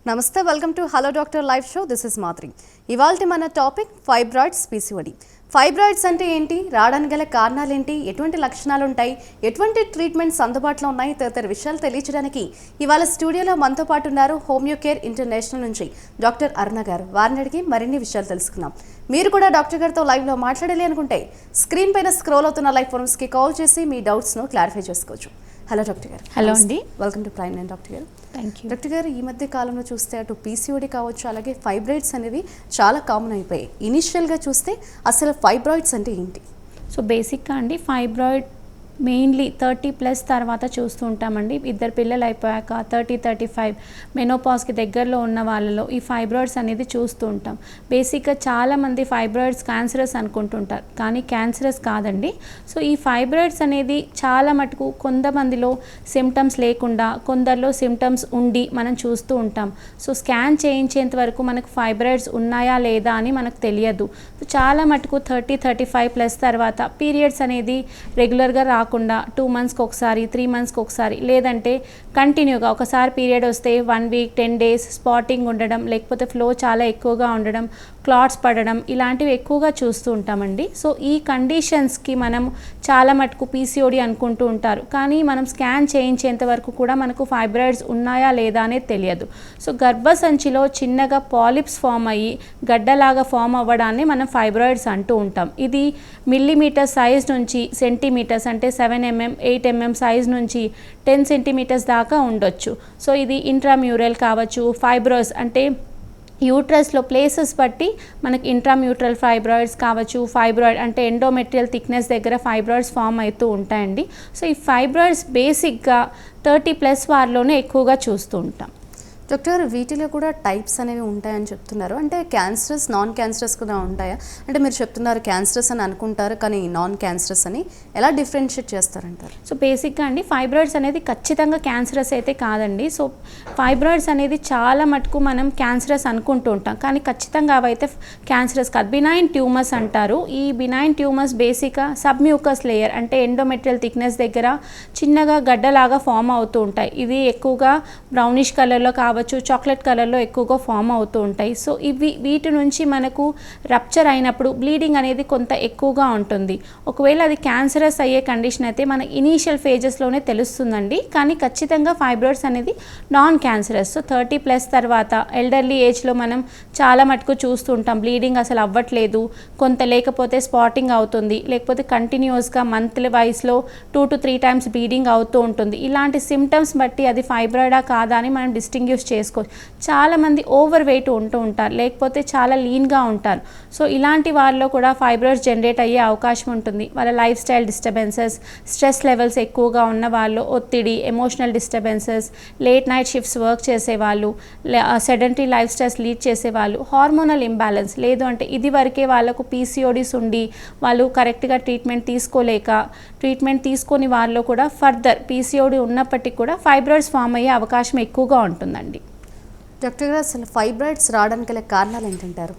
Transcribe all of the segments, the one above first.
నమస్తే, welcome to hello doctor live show. This is Madhuri. ఇవాల్టి మన టాపిక్ ఫైబ్రాయిడ్స్, పీసీఓడి. ఫైబ్రాయిడ్స్ అంటే ఏంటి, రావడానికి గల కారణాలు ఏంటి, ఎటువంటి లక్షణాలు ఉంటాయి, ఎటువంటి ట్రీట్మెంట్స్ అందుబాటులో ఉన్నాయి, తదితర విషయాలు తెలియజేయడానికి ఇవాళ స్టూడియోలో మనతో పాటు ఉన్నారు హోమియో కేర్ ఇంటర్నేషనల్ నుంచి డాక్టర్ అరుణ గారు. వారిని అడిగి మరిన్ని విషయాలు తెలుసుకుందాం. మీరు కూడా డాక్టర్ గారితో లైవ్లో మాట్లాడాలి అనుకుంటే స్క్రీన్ పైన స్క్రోల్ అవుతున్న లైవ్ ఫోరమ్స్కి కాల్ చేసి మీ డౌట్స్ను క్లారిఫై చేసుకోవచ్చు. హలో డాక్టర్ గారు. హలో అండి, welcome to prime line doctor గారు. Thank you. డాక్టర్ గారు, ఈ మధ్య కాలంలో చూస్తే అటు పీసీఓడి కావచ్చు, అలాగే ఫైబ్రాయిడ్స్ అనేవి చాలా కామన్ అయిపోయాయి. ఇనిషియల్గా చూస్తే అసలు ఫైబ్రాయిడ్స్ అంటే ఏంటి? సో బేసిక్గా అండి, ఫైబ్రాయిడ్ మెయిన్లీ 30+ తర్వాత చూస్తూ ఉంటామండి. ఇద్దరు పిల్లలు అయిపోయాక 30-35 మెనోపాజ్కి దగ్గరలో ఉన్న వాళ్ళలో ఈ ఫైబ్రాయిడ్స్ అనేది చూస్తూ ఉంటాం. బేసిక్గా చాలామంది ఫైబ్రాయిడ్స్ క్యాన్సరస్ అనుకుంటుంటారు, కానీ క్యాన్సరస్ కాదండి. సో ఈ ఫైబ్రాయిడ్స్ అనేది చాలా మటుకు కొంతమందిలో సిమ్టమ్స్ లేకుండా, కొందరిలో సిమ్టమ్స్ ఉండి మనం చూస్తూ ఉంటాం. సో స్కాన్ చేయించేంత వరకు మనకు ఫైబ్రాయిడ్స్ ఉన్నాయా లేదా అని మనకు తెలియదు. సో చాలా మటుకు 30-35+ తర్వాత పీరియడ్స్ అనేది రెగ్యులర్గా రాకుండా 2 మంత్స్కి ఒకసారి, 3 మంత్స్కి ఒకసారి, లేదంటే కంటిన్యూగా ఒకసారి పీరియడ్ వస్తే 1 వీక్ 10 డేస్ స్పాటింగ్ ఉండడం, లేకపోతే ఫ్లో చాలా ఎక్కువగా ఉండడం, క్లాట్స్ పడడం, ఇలాంటివి ఎక్కువగా చూస్తూ ఉంటామండి. సో ఈ కండిషన్స్కి మనం చాలా మటుకు పీసీఓడి అనుకుంటూ ఉంటారు, కానీ మనం స్కాన్ చేయించేంత వరకు కూడా మనకు ఫైబ్రాయిడ్స్ ఉన్నాయా లేదా అనేది తెలియదు. సో గర్భసంచిలో చిన్నగా పాలిప్స్ ఫామ్ అయ్యి గడ్డలాగా ఫామ్ అవ్వడాన్ని మనం ఫైబ్రాయిడ్స్ అంటూ ఉంటాం. ఇది మిల్లీమీటర్ సైజ్ నుంచి సెంటీమీటర్స్, అంటే 7 mm 8 mm సైజ్ నుంచి 10 సెంటీమీటర్స్ దాకా ఉండొచ్చు. సో ఇది ఇంట్రామ్యూరల్ కావచ్చు, ఫైబ్రోస్ అంటే యూట్రస్లో ప్లేసెస్ బట్టి మనకి ఇంట్రామ్యూట్రల్ ఫైబ్రాయిడ్స్ కావచ్చు, ఫైబ్రాయిడ్ అంటే ఎండోమెట్రియల్ థిక్నెస్ దగ్గర ఫైబ్రాయిడ్స్ ఫామ్ అవుతూ ఉంటాయండి. సో ఈ ఫైబ్రాయిడ్స్ బేసిక్గా 30+ వారిలోనే ఎక్కువగా చూస్తూ ఉంటాం. డాక్టర్, వీటిలో కూడా టైప్స్ అనేవి ఉంటాయని చెప్తున్నారు. అంటే క్యాన్సరస్, నాన్ క్యాన్సరస్ కూడా ఉంటాయా? అంటే మీరు చెప్తున్నారు క్యాన్సరస్ అని అనుకుంటారు, కానీ నాన్ క్యాన్సరస్ అని ఎలా డిఫరెన్షియేట్ చేస్తారంటారు? సో బేసిక్గా అండి, ఫైబ్రాయిడ్స్ అనేది ఖచ్చితంగా క్యాన్సరస్ అయితే కాదండి. సో ఫైబ్రాయిడ్స్ అనేది చాలా మటుకు మనం క్యాన్సరస్ అనుకుంటూ ఉంటాం, కానీ ఖచ్చితంగా అవైతే క్యాన్సరస్ కాదు. బినైన్ ట్యూమర్స్ అంటారు. ఈ బినైన్ ట్యూమర్స్ బేసిక్గా సబ్మ్యూకస్ లేయర్ అంటే ఎండోమెట్రియల్ థిక్నెస్ దగ్గర చిన్నగా గడ్డలాగా ఫామ్ అవుతూ ఉంటాయి. ఇవి ఎక్కువగా బ్రౌనిష్ కలర్లో కావచ్చు, చాక్లెట్ కలర్లో ఎక్కువగా ఫామ్ అవుతూ ఉంటాయి. సో వీటి నుంచి మనకు రప్చర్ అయినప్పుడు బ్లీడింగ్ అనేది కొంత ఎక్కువగా ఉంటుంది. ఒకవేళ అది క్యాన్సరస్ అయ్యే కండిషన్ అయితే మన ఇనీషియల్ ఫేజెస్లోనే తెలుస్తుందండి, కానీ ఖచ్చితంగా ఫైబ్రాయిడ్స్ అనేది నాన్ క్యాన్సరస్. సో 30+ తర్వాత ఎల్డర్లీ ఏజ్లో మనం చాలా మటుకు చూస్తూ ఉంటాం, బ్లీడింగ్ అసలు అవ్వట్లేదు, కొంత లేకపోతే స్పాటింగ్ అవుతుంది, లేకపోతే కంటిన్యూస్గా మంత్లీ వైస్లో 2 to 3 టైమ్స్ బ్లీడింగ్ అవుతూ ఉంటుంది. ఇలాంటి సిమ్టమ్స్ బట్టి అది ఫైబ్రాయిడా కాదా అని మనం డిస్టింగ్విష్ చేసుకోవచ్చు. చాలామంది ఓవర్ వెయిట్ ఉంటూ ఉంటారు, లేకపోతే చాలా లీన్గా ఉంటారు. సో ఇలాంటి వాళ్ళలో కూడా ఫైబ్రాయిడ్స్ జనరేట్ అయ్యే అవకాశం ఉంటుంది. వాళ్ళ life style disturbances, stress levels ఎక్కువగా ఉన్న వాళ్ళు, ఒత్తిడి, emotional disturbances, late night shifts work చేసేవాళ్ళు, సెడెంటరీ లైఫ్ స్టైల్స్ లీడ్ చేసేవాళ్ళు, హార్మోనల్ ఇంబ్యాలెన్స్ లేదు అంటే ఇది వరకే వాళ్ళకు పీసీఓడీస్ ఉండి వాళ్ళు కరెక్ట్గా ట్రీట్మెంట్ తీసుకొని వాళ్ళలో కూడా ఫర్దర్ పీసీఓడీ ఉన్నప్పటికీ కూడా ఫైబ్రాయిడ్స్ ఫామ్ అయ్యే అవకాశం ఎక్కువగా ఉంటుందండి. డాక్టర్ గారు, అసలు ఫైబ్రాయిడ్స్ రావడానికి గల కారణాలు ఏంటంటారు?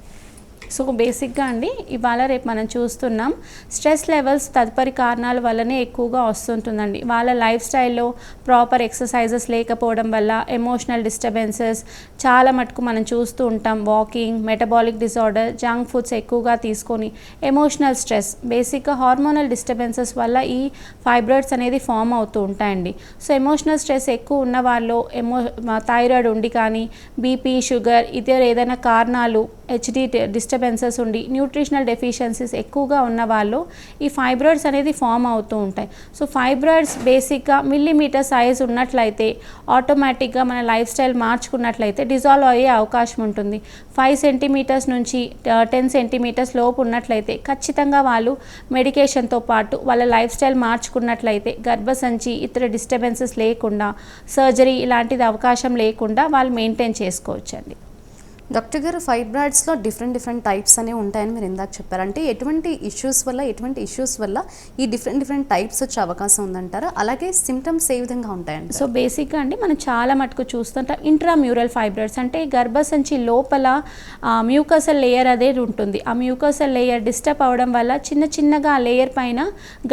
సో బేసిక్గా అండి, ఇవాళ రేపు మనం చూస్తున్నాం స్ట్రెస్ లెవెల్స్ తదుపరి కారణాల వల్లనే ఎక్కువగా వస్తుంటుందండి. వాళ్ళ లైఫ్ స్టైల్లో ప్రాపర్ ఎక్సర్సైజెస్ లేకపోవడం వల్ల ఎమోషనల్ డిస్టర్బెన్సెస్ చాలా మటుకు మనం చూస్తూ ఉంటాం. Walking, metabolic disorder, junk foods ఎక్కువగా తీసుకొని ఎమోషనల్ స్ట్రెస్, బేసిక్గా హార్మోనల్ డిస్టర్బెన్సెస్ వల్ల ఈ ఫైబ్రాయిడ్స్ అనేది ఫామ్ అవుతూ ఉంటాయండి. సో ఎమోషనల్ స్ట్రెస్ ఎక్కువ ఉన్న వాళ్ళు, థైరాయిడ్ ఉండి కానీ, బీపీ, షుగర్, ఇతర ఏదైనా కారణాలు, హెచ్డి డిస్టర్బెన్సెస్ ఉండి, న్యూట్రిషనల్ డెఫిషియన్సీస్ ఎక్కువగా ఉన్న వాళ్ళు ఈ ఫైబ్రాయిడ్స్ అనేది ఫామ్ అవుతూ ఉంటాయి. సో ఫైబ్రాయిడ్స్ బేసిక్గా మిల్లీమీటర్ సైజ్ ఉన్నట్లయితే ఆటోమేటిక్గా మన లైఫ్ స్టైల్ మార్చుకున్నట్లయితే డిజాల్వ్ అయ్యే అవకాశం ఉంటుంది. 5 సెంటీమీటర్స్ నుంచి 10 సెంటీమీటర్స్ లోపు ఉన్నట్లయితే ఖచ్చితంగా వాళ్ళు మెడికేషన్తో పాటు వాళ్ళ లైఫ్ స్టైల్ మార్చుకున్నట్లయితే గర్భసంచి ఇతర డిస్టర్బెన్సెస్ లేకుండా, సర్జరీ ఇలాంటిది అవకాశం లేకుండా వాళ్ళు మెయింటైన్ చేసుకోవచ్చండి. డాక్టర్ గారు, ఫైబ్రాయిడ్స్లో డిఫరెంట్ టైప్స్ అనేవి ఉంటాయని మీరు ఇందాక చెప్పారు. అంటే ఎటువంటి ఇష్యూస్ వల్ల ఈ డిఫరెంట్ టైప్స్ వచ్చే అవకాశం ఉందంటారా? అలాగే సిమ్టమ్స్ ఏ విధంగా ఉంటాయండి? సో బేసిక్గా అండి మనం చాలా మటుకు చూస్తుంటాం ఇంట్రామ్యూరల్ ఫైబ్రాయిడ్స్, అంటే గర్భసంచి లోపల మ్యూకసల్ లేయర్ అనేది ఉంటుంది. ఆ మ్యూకసల్ లేయర్ డిస్టర్బ్ అవ్వడం వల్ల చిన్నగా ఆ లేయర్ పైన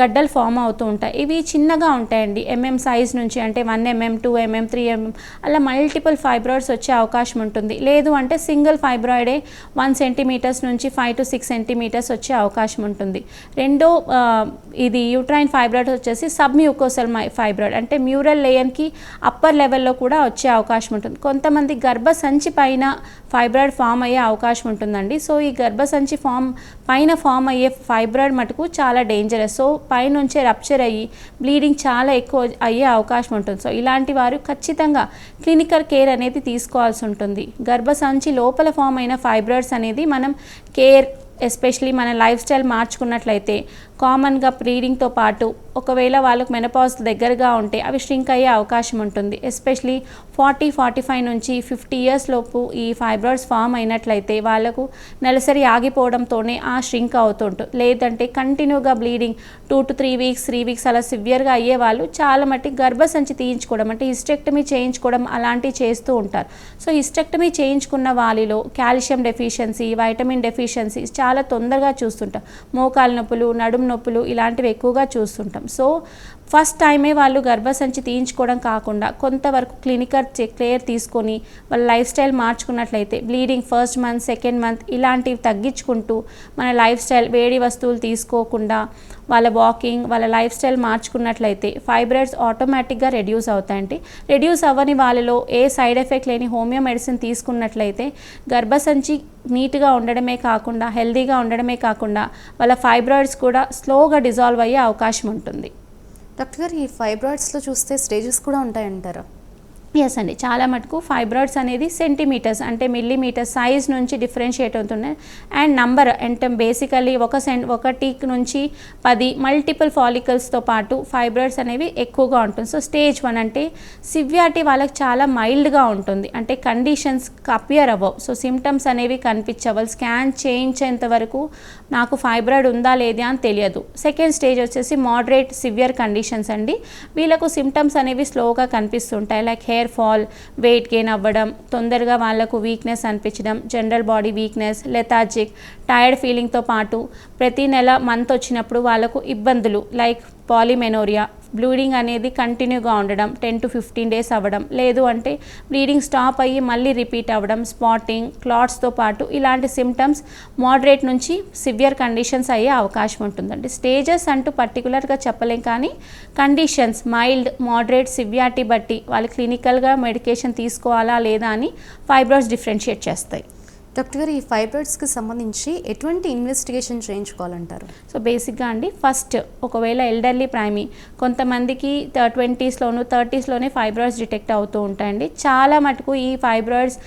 గడ్డలు ఫామ్ అవుతూ ఉంటాయి. ఇవి చిన్నగా ఉంటాయండి, సైజ్ నుంచి, అంటే 1 mm, 2 mm, 3 mm అలా మల్టిపుల్ ఫైబ్రాయిడ్స్ వచ్చే అవకాశం ఉంటుంది. లేదు అంటే సింగిల్ ఫైబ్రాయిడే 1 cm నుంచి 5 to 6 cm వచ్చే అవకాశం ఉంటుంది. రెండో ఇది యూట్రైన్ ఫైబ్రాయిడ్ వచ్చేసి సబ్ మ్యూకోసల్ ఫైబ్రాయిడ్, అంటే మ్యూరల్ లేయర్కి అప్పర్ లెవెల్లో కూడా వచ్చే అవకాశం ఉంటుంది. కొంతమంది గర్భసంచి పైన ఫైబ్రాయిడ్ ఫామ్ అయ్యే అవకాశం ఉంటుందండి. సో ఈ గర్భసంచి పైన ఫామ్ అయ్యే ఫైబ్రాయిడ్ మటుకు చాలా డేంజరస్. సో పైనుంచే రప్చర్ అయ్యి బ్లీడింగ్ చాలా ఎక్కువ అయ్యే అవకాశం ఉంటుంది. సో ఇలాంటి వారు ఖచ్చితంగా క్లినికల్ కేర్ అనేది తీసుకోవాల్సి ఉంటుంది. గర్భసంచి లోపల ఫామ్ అయిన ఫైబ్రాయిడ్స్ అనేది మనం కేర్, ఎస్పెషలీ మన లైఫ్ స్టైల్ మార్చుకున్నట్లయితే కామన్గా బ్లీడింగ్తో పాటు ఒకవేళ వాళ్ళకు మెనోపాజ్ దగ్గరగా ఉంటే అవి ష్రింక్ అయ్యే అవకాశం ఉంటుంది. ఎస్పెషలీ 40-45 నుంచి 50 years లోపు ఈ ఫైబ్రాయిడ్స్ ఫామ్ అయినట్లయితే వాళ్ళకు నెలసరి ఆగిపోవడంతోనే ఆ ష్రింక్ అవుతుంటుంది. లేదంటే కంటిన్యూగా బ్లీడింగ్ 2 to 3 weeks అలా సివియర్గా అయ్యే వాళ్ళు చాలా మట్టుకు గర్భసంచి తీయించుకోవడం, అంటే హిస్టెక్టమీ చేయించుకోవడం అలాంటివి చేస్తూ ఉంటారు. సో హిస్టెక్టమీ చేయించుకున్న వాళ్ళలో కాల్షియం డెఫిషియన్సీ, వైటమిన్ డెఫిషియన్సీ చాలా తొందరగా చూస్తుంటాం. మోకాలు నొప్పులు, నడుము నొప్పులు ఇలాంటివి ఎక్కువగా చూస్తుంటాం. సో ఫస్ట్ టైమే వాళ్ళు గర్భసంచి తీయించుకోవడం కాకుండా కొంతవరకు క్లినికల్ కేర్ తీసుకొని వాళ్ళ లైఫ్ స్టైల్ మార్చుకున్నట్లయితే bleeding first month, second month ఇలాంటివి తగ్గించుకుంటూ మన లైఫ్ స్టైల్, వేడి వస్తువులు తీసుకోకుండా వాళ్ళ వాకింగ్, వాళ్ళ లైఫ్ స్టైల్ మార్చుకున్నట్లయితే ఫైబ్రాయిడ్స్ ఆటోమేటిక్గా రెడ్యూస్ అవుతాయండి. రెడ్యూస్ అవ్వని వాళ్ళలో ఏ సైడ్ ఎఫెక్ట్ లేని హోమియో మెడిసిన్ తీసుకున్నట్లయితే గర్భసంచి నీట్గా ఉండడమే కాకుండా, హెల్తీగా ఉండడమే కాకుండా వాళ్ళ ఫైబ్రాయిడ్స్ కూడా స్లోగా డిజాల్వ్ అయ్యే అవకాశం ఉంటుంది. డాక్టర్ గారు, ఈ ఫైబ్రాయిడ్స్లో చూస్తే స్టేజెస్ కూడా ఉంటాయంటారా? ఎస్ అండి, చాలా మటుకు ఫైబ్రాయిడ్స్ అనేది సెంటీమీటర్స్, అంటే మిల్లీమీటర్ సైజ్ నుంచి డిఫరెన్షియేట్ అవుతున్నాయి. అండ్ నంబర్ అంటే బేసికలీ 1 నుంచి 10 మల్టిపుల్ ఫాలికల్స్తో పాటు ఫైబ్రాయిడ్స్ అనేవి ఎక్కువగా ఉంటుంది. సో స్టేజ్ 1 అంటే సివియారిటీ వాళ్ళకి చాలా మైల్డ్గా ఉంటుంది, అంటే కండిషన్స్ అపియర్ అవ్వవు. సో సిమ్టమ్స్ అనేవి కనిపించవు. స్కాన్ చేయించేంత వరకు నాకు ఫైబ్రాయిడ్ ఉందా లేదా అని తెలియదు. సెకండ్ స్టేజ్ వచ్చేసి మోడరేట్ సివియర్ కండిషన్స్ అండి. వీళ్ళకు సిమ్టమ్స్ అనేవి స్లోగా కనిపిస్తుంటాయి, like hair fall, weight gain అవ్వడం, తొందరగా వాళ్ళకు వీక్నెస్ అనిపించడం, general body weakness, lethargic, tired ఫీలింగ్తో పాటు ప్రతి నెల మంత్ వచ్చినప్పుడు వాళ్ళకు ఇబ్బందులు లైక్ పాలిమెనోరియా, బ్లీడింగ్ అనేది కంటిన్యూగా ఉండడం 10 to 15 days అవ్వడం, లేదు అంటే బ్లీడింగ్ స్టాప్ అయ్యి మళ్ళీ రిపీట్ అవ్వడం, స్పాటింగ్, క్లాట్స్తో పాటు ఇలాంటి సిమ్టమ్స్ మోడరేట్ నుంచి సివియర్ కండిషన్స్ అయ్యే అవకాశం ఉంటుందండి. స్టేజెస్ అంటూ పర్టికులర్గా చెప్పలేం, కానీ కండిషన్స్ మైల్డ్, మోడరేట్, సివియారిటీ బట్టి వాళ్ళు క్లినికల్గా మెడికేషన్ తీసుకోవాలా లేదా అని ఫైబ్రాయిడ్స్ డిఫరెన్షియేట్ చేస్తాయి. డాక్టర్ గారు, ఈ ఫైబ్రాయిడ్స్కి సంబంధించి ఎటువంటి ఇన్వెస్టిగేషన్ చేయించుకోవాలంటారు? సో బేసిక్గా అండి, ఫస్ట్ ఒకవేళ ఎల్డర్లీ ప్రైమీ, కొంతమందికి 20sలోను 30sలోనే ఫైబ్రాయిడ్స్ డిటెక్ట్ అవుతూ ఉంటాయండి. చాలా మటుకు ఈ ఫైబ్రాయిడ్స్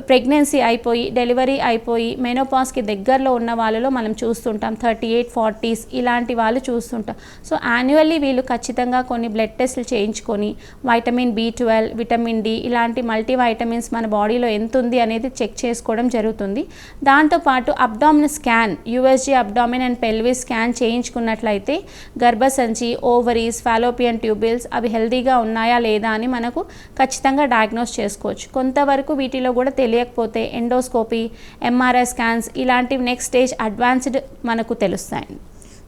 ప్రెగ్నెన్సీ అయిపోయి, డెలివరీ అయిపోయి మెనోపాజ్కి దగ్గరలో ఉన్న వాళ్ళలో మనం చూస్తుంటాం. 38, 40s ఇలాంటి వాళ్ళు చూస్తుంటాం. సో యాన్యువల్లీ వీళ్ళు ఖచ్చితంగా కొన్ని బ్లడ్ టెస్టులు చేయించుకొని వైటమిన్ B12, విటమిన్ D ఇలాంటి మల్టీ వైటమిన్స్ మన బాడీలో ఎంత ఉంది అనేది చెక్ చేసుకోవడం జరుగుతుంది. దాంతోపాటు abdomen scan, USG abdomen and pelvis scan చేయించుకున్నట్లయితే గర్భసంచి, ఓవరీస్, ఫాలోపియన్ ట్యూబిల్స్ అవి హెల్తీగా ఉన్నాయా లేదా అని మనకు ఖచ్చితంగా డయాగ్నోస్ చేసుకోవచ్చు. కొంతవరకు వీటిలో కూడా తెలియకపోతే ఎండోస్కోపీ, MRI స్కాన్స్ ఇలాంటివి నెక్స్ట్ స్టేజ్ అడ్వాన్స్డ్ మనకు తెలుస్తాయి.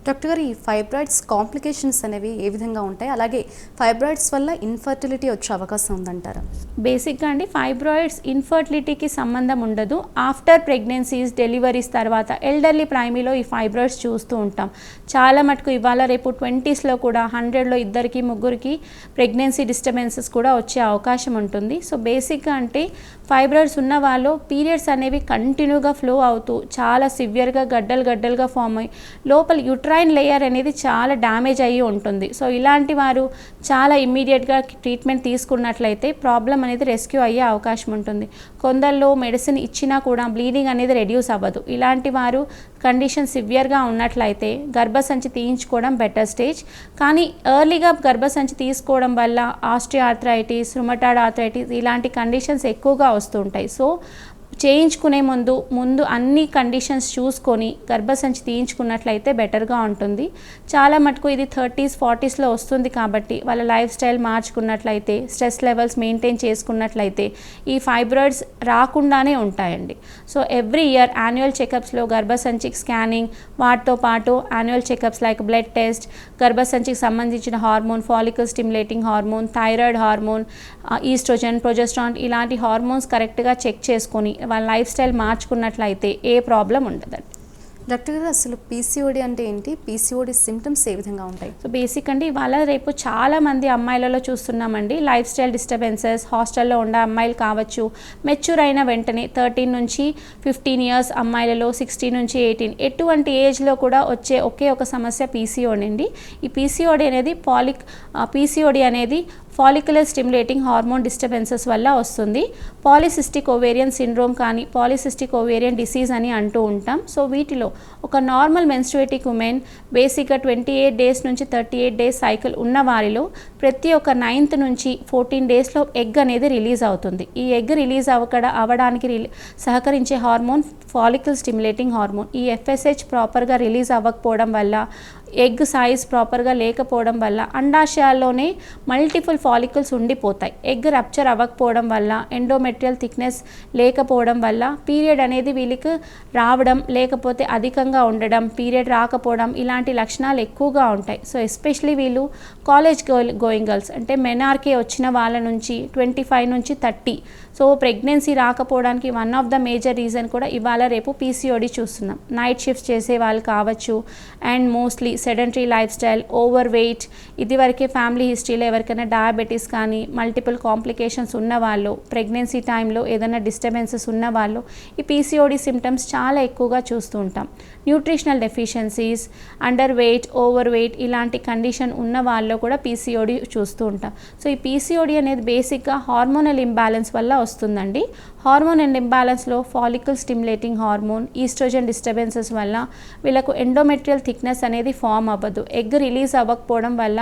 డాక్టర్ గారు, ఈ ఫైబ్రాయిడ్స్ కాంప్లికేషన్స్ అనేవి ఏ విధంగా ఉంటాయి? అలాగే ఫైబ్రాయిడ్స్ వల్ల ఇన్ఫర్టిలిటీ వచ్చే అవకాశం ఉందంటారా? బేసిక్గా అండి, ఫైబ్రాయిడ్స్ ఇన్ఫర్టిలిటీకి సంబంధం ఉండదు. ఆఫ్టర్ ప్రెగ్నెన్సీస్, డెలివరీస్ తర్వాత ఎల్డర్లీ ప్రైమీలో ఈ ఫైబ్రాయిడ్స్ చూస్తూ ఉంటాం. చాలా మటుకు ఇవాళ రేపు 20sలో కూడా 100లో 2-3 ప్రెగ్నెన్సీ డిస్టర్బెన్సెస్ కూడా వచ్చే అవకాశం ఉంటుంది. సో బేసిక్గా అంటే ఫైబ్రాయిడ్స్ ఉన్న వాళ్ళు పీరియడ్స్ అనేవి కంటిన్యూగా ఫ్లో అవుతూ చాలా సివియర్గా గడ్డలుగా ఫామ్ అయ్యి లోపల యూట్రైన్ లేయర్ అనేది చాలా డ్యామేజ్ అయ్యి ఉంటుంది. సో ఇలాంటి వారు చాలా ఇమ్మీడియట్గా ట్రీట్మెంట్ తీసుకున్నట్లయితే ప్రాబ్లం అనేది రెస్క్యూ అయ్యే అవకాశం ఉంటుంది. కొందరిలో మెడిసిన్ ఇచ్చినా కూడా బ్లీడింగ్ అనేది రెడ్యూస్ అవ్వదు. ఇలాంటి వారు కండిషన్ సివియర్గా ఉన్నట్లయితే గర్భసంచి తీయించుకోవడం బెటర్ స్టేజ్. కానీ ఎర్లీగా గర్భసంచి తీసుకోవడం వల్ల ఆస్టియోఆర్థరైటిస్, రుమటాయిడ్ ఆర్థరైటిస్ ఇలాంటి కండిషన్స్ ఎక్కువగా వస్తుంటాయి. సో చేయించుకునే ముందు అన్ని కండిషన్స్ చూసుకొని గర్భసంచి తీయించుకున్నట్లయితే బెటర్గా ఉంటుంది. చాలా మటుకు ఇది 30s 40sలో వస్తుంది కాబట్టి వాళ్ళ లైఫ్ స్టైల్ మార్చుకున్నట్లయితే, స్ట్రెస్ లెవెల్స్ మెయింటైన్ చేసుకున్నట్లయితే ఈ ఫైబ్రాయిడ్స్ రాకుండానే ఉంటాయండి. సో ఎవ్రీ ఇయర్ యాన్యువల్ చెకప్స్లో గర్భసంచికి స్కానింగ్, వాటితో పాటు annual checkups like blood test, గర్భసంచికి సంబంధించిన hormone, follicle stimulating hormone, thyroid hormone, estrogen, progesterone ఇలాంటి హార్మోన్స్ కరెక్ట్గా చెక్ చేసుకొని వాళ్ళ లైఫ్ స్టైల్ మార్చుకున్నట్లయితే ఏ ప్రాబ్లం ఉండదండి. డాక్టర్ గారు, అసలు పీసీఓడి అంటే ఏంటి? పీసీఓడి సిమ్టమ్స్ ఏ విధంగా ఉంటాయి? సో బేసిక్ అండి, ఇవాళ రేపు చాలామంది అమ్మాయిలలో చూస్తున్నామండి లైఫ్ స్టైల్ డిస్టర్బెన్సెస్. హాస్టల్లో ఉండే అమ్మాయిలు కావచ్చు, మెచ్యూర్ అయిన వెంటనే 13 నుంచి 15 ఇయర్స్ అమ్మాయిలలో, 16 నుంచి 18 ఎటువంటి ఏజ్లో కూడా వచ్చే ఒకే ఒక సమస్య పీసీఓడి అండి. ఈ పీసీఓడి అనేది ఫాలిక్యులర్ స్టిమ్యులేటింగ్ హార్మోన్ డిస్టర్బెన్సెస్ వల్ల వస్తుంది. పాలిసిస్టిక్ ఓవేరియన్ సిండ్రోమ్ కానీ పాలిసిస్టిక్ ఓవేరియన్ డిసీజ్ అని అంటూ ఉంటాం. సో వీటిలో ఒక నార్మల్ మెన్స్ట్రుయేటింగ్ ఉమెన్ బేసిక్గా 28 డేస్ నుంచి 38 డేస్ సైకిల్ ఉన్న వారిలో ప్రతి ఒక్క 9th నుంచి 14 డేస్లో ఎగ్ అనేది రిలీజ్ అవుతుంది. ఈ ఎగ్ రిలీజ్ అవ్వడానికి సహకరించే హార్మోన్ ఫాలికల్ స్టిమ్యులేటింగ్ హార్మోన్. ఈ FSH ప్రాపర్గా రిలీజ్ అవ్వకపోవడం వల్ల, ఎగ్ సైజ్ ప్రాపర్గా లేకపోవడం వల్ల అండాశయాల్లోనే మల్టిపుల్ ఫాలికల్స్ ఉండిపోతాయి. ఎగ్ రప్చర్ అవ్వకపోవడం వల్ల, ఎండోమెట్రియల్ థిక్నెస్ లేకపోవడం వల్ల పీరియడ్ అనేది వీళ్ళకి రావడం, లేకపోతే అధికంగా ఉండడం, పీరియడ్ రాకపోవడం ఇలాంటి లక్షణాలు ఎక్కువగా ఉంటాయి. సో ఎస్పెషలీ వీళ్ళు కాలేజ్ గోయింగ్ గర్ల్స్ అంటే మెనార్కే వచ్చిన వాళ్ళ నుంచి 25 నుంచి 30. సో ప్రెగ్నెన్సీ రాకపోవడానికి one of the major reason కూడా ఇవాళ రేపు పీసీఓడి చూస్తున్నాం. నైట్ షిఫ్ట్స్ చేసే వాళ్ళు కావచ్చు, and mostly sedentary life style, over weight, ఇదివరకే ఫ్యామిలీ హిస్టరీలో ఎవరికైనా డయాబెటీస్ కానీ మల్టిపుల్ కాంప్లికేషన్స్ ఉన్న వాళ్ళు, ప్రెగ్నెన్సీ టైంలో ఏదైనా డిస్టర్బెన్సెస్ ఉన్న వాళ్ళు ఈ పీసీఓడి సిమ్టమ్స్ చాలా ఎక్కువగా చూస్తూ ఉంటాం. Nutritional deficiencies, under weight, over weight ఇలాంటి కండిషన్ ఉన్న వాళ్ళు కూడా పీసీఓడి చూస్తూ ఉంటాం. సో ఈ పీసీఓడి అనేది బేసిక్గా హార్మోనల్ ఇంబ్యాలెన్స్ వల్ల వస్తుందండి. హార్మోనల్ ఇంబ్యాలెన్స్లో follicle stimulating hormone, estrogen disturbances వల్ల వీళ్ళకు ఎండోమెట్రియల్ థిక్నెస్ అనేది ఫామ్ అవ్వదు. ఎగ్ రిలీజ్ అవ్వకపోవడం వల్ల